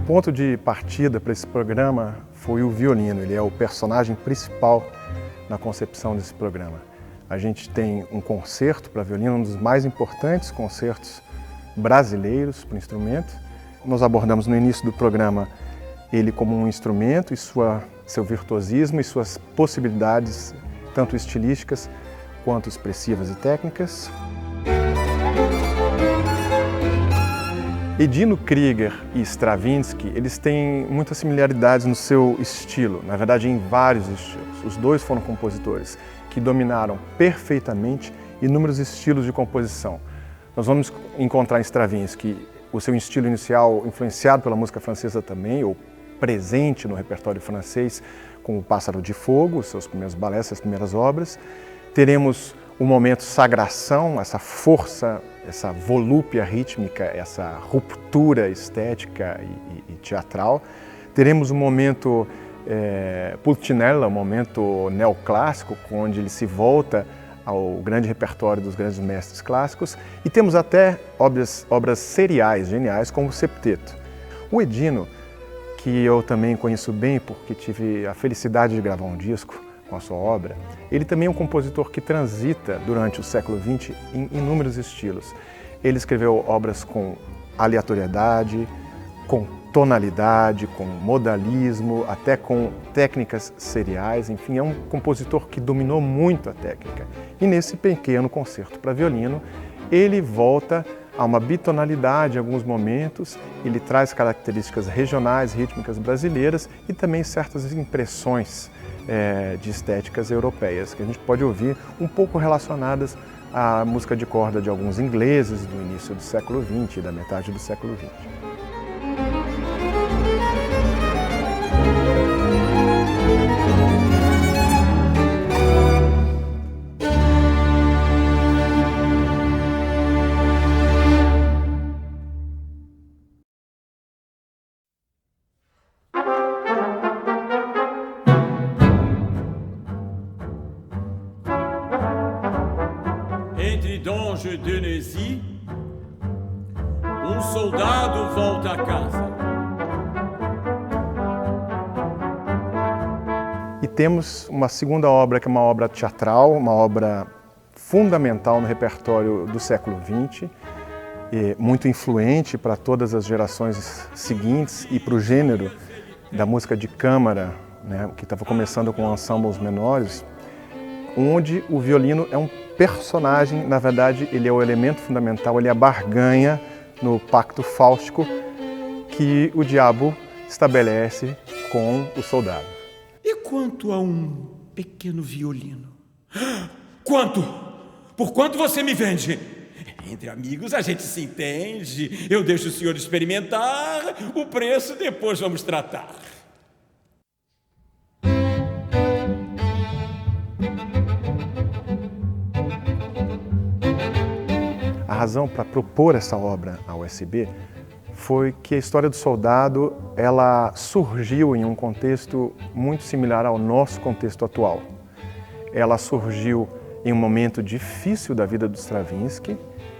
ponto de partida para esse programa foi o violino. Ele é o personagem principal na concepção desse programa. A gente tem um concerto para violino, um dos mais importantes concertos brasileiros para o instrumento. Nós abordamos no início do programa ele como um instrumento e seu virtuosismo e suas possibilidades, tanto estilísticas quanto expressivas e técnicas. Edino Krieger e Stravinsky, eles têm muitas similaridades no seu estilo, na verdade em vários estilos. Os dois foram compositores que dominaram perfeitamente inúmeros estilos de composição. Nós vamos encontrar em Stravinsky o seu estilo inicial influenciado pela música francesa também, ou presente no repertório francês, com o Pássaro de Fogo, seus primeiros balés, suas primeiras obras. Teremos o momento sagração, essa força, essa volúpia rítmica, essa ruptura estética e teatral. Teremos o momento Pulcinella, o momento neoclássico, onde ele se volta ao grande repertório dos grandes mestres clássicos. E temos até obras seriais, geniais, como o Septeto. O Edino, que eu também conheço bem porque tive a felicidade de gravar um disco com a sua obra, ele também é um compositor que transita durante o século XX em inúmeros estilos. Ele escreveu obras com aleatoriedade, com tonalidade, com modalismo, até com técnicas seriais, enfim, é um compositor que dominou muito a técnica. E nesse pequeno concerto para violino, ele volta a uma bitonalidade em alguns momentos, ele traz características regionais, rítmicas brasileiras e também certas impressões de estéticas europeias, que a gente pode ouvir um pouco relacionadas à música de corda de alguns ingleses do início do século XX e da metade do século XX. Entre Donge de Nezy, soldado volta a casa. E temos uma segunda obra, que é uma obra teatral, uma obra fundamental no repertório do século XX, muito influente para todas as gerações seguintes e para o gênero da música de câmara, né, que estava começando com ensembles menores, onde o violino é um personagem, na verdade ele é o elemento fundamental, ele é a barganha no pacto fáustico que o diabo estabelece com o soldado. E quanto a um pequeno violino? Quanto? Por quanto você me vende? Entre amigos a gente se entende, eu deixo o senhor experimentar, o preço depois vamos tratar. A razão para propor essa obra à USB foi que a história do soldado ela surgiu em um contexto muito similar ao nosso contexto atual. Ela surgiu em um momento difícil da vida do Stravinsky,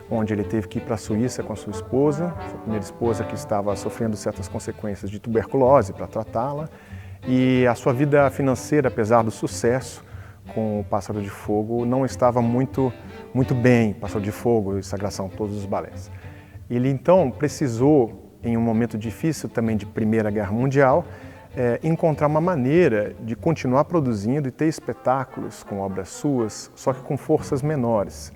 onde ele teve que ir para a Suíça com a sua esposa, sua primeira esposa que estava sofrendo certas consequências de tuberculose para tratá-la, e a sua vida financeira, apesar do sucesso com o Pássaro de Fogo, não estava muito bem, Pássaro de Fogo e Sagração, todos os balés. Ele então precisou, em um momento difícil também de Primeira Guerra Mundial, encontrar uma maneira de continuar produzindo e ter espetáculos com obras suas, só que com forças menores.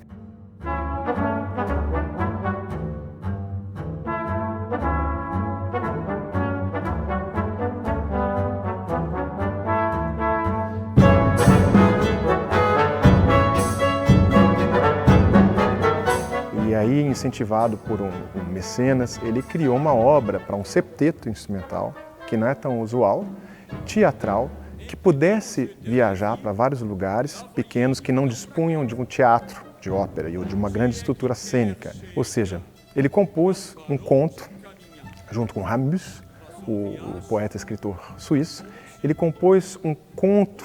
E aí, incentivado por um mecenas, ele criou uma obra para um septeto instrumental, que não é tão usual, teatral, que pudesse viajar para vários lugares pequenos que não dispunham de um teatro de ópera ou de uma grande estrutura cênica. Ou seja, ele compôs um conto, junto com Ramus, o poeta e escritor suíço, ele compôs um conto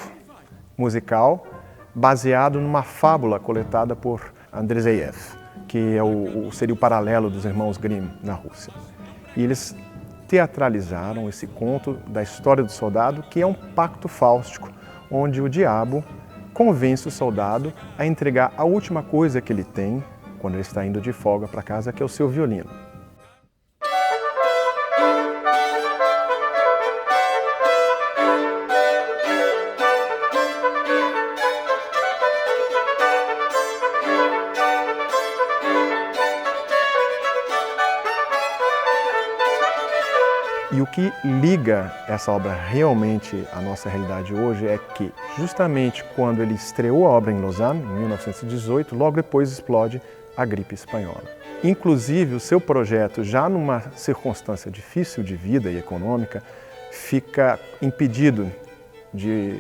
musical baseado numa fábula coletada por Andreseyev, que seria o paralelo dos irmãos Grimm na Rússia. E eles teatralizaram esse conto da história do soldado, que é um pacto fáustico, onde o diabo convence o soldado a entregar a última coisa que ele tem quando ele está indo de folga para casa, que é o seu violino. E o que liga essa obra realmente à nossa realidade hoje é que, justamente quando ele estreou a obra em Lausanne, em 1918, logo depois explode a gripe espanhola. Inclusive, o seu projeto, já numa circunstância difícil de vida e econômica, fica impedido de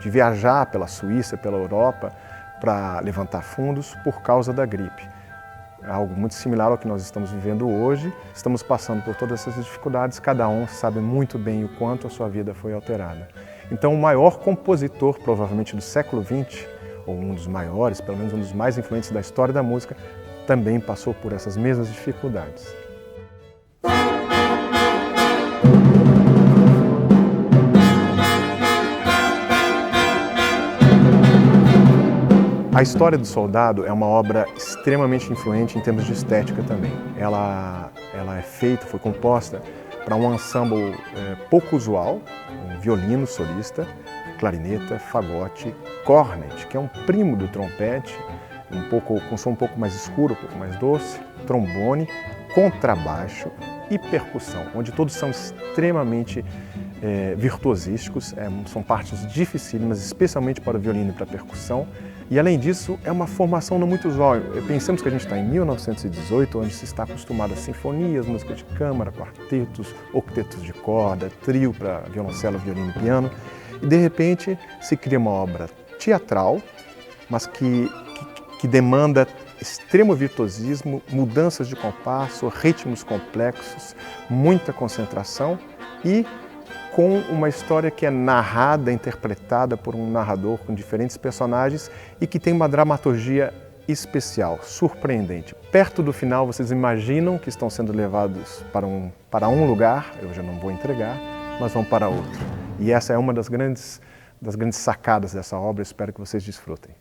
viajar pela Suíça, pela Europa, para levantar fundos por causa da gripe. Algo muito similar ao que nós estamos vivendo hoje. Estamos passando por todas essas dificuldades, cada um sabe muito bem o quanto a sua vida foi alterada. Então, o maior compositor, provavelmente do século XX, ou um dos maiores, pelo menos um dos mais influentes da história da música, também passou por essas mesmas dificuldades. A História do Soldado é uma obra extremamente influente em termos de estética também. Ela é feita, foi composta para um ensemble pouco usual, um violino solista, clarineta, fagote, cornet, que é um primo do trompete, com som um pouco mais escuro, um pouco mais doce, trombone, contrabaixo e percussão, onde todos são extremamente virtuosísticos, são partes dificílimas, especialmente para o violino e para a percussão. E, além disso, é uma formação não muito usual. Pensemos que a gente está em 1918, onde se está acostumado a sinfonias, música de câmara, quartetos, octetos de corda, trio para violoncelo, violino e piano. E, de repente, se cria uma obra teatral, mas que demanda extremo virtuosismo, mudanças de compasso, ritmos complexos, muita concentração e com uma história que é narrada, interpretada por um narrador com diferentes personagens e que tem uma dramaturgia especial, surpreendente. Perto do final, vocês imaginam que estão sendo levados para um lugar, eu já não vou entregar, mas vão para outro. E essa é uma das grandes sacadas dessa obra, espero que vocês desfrutem.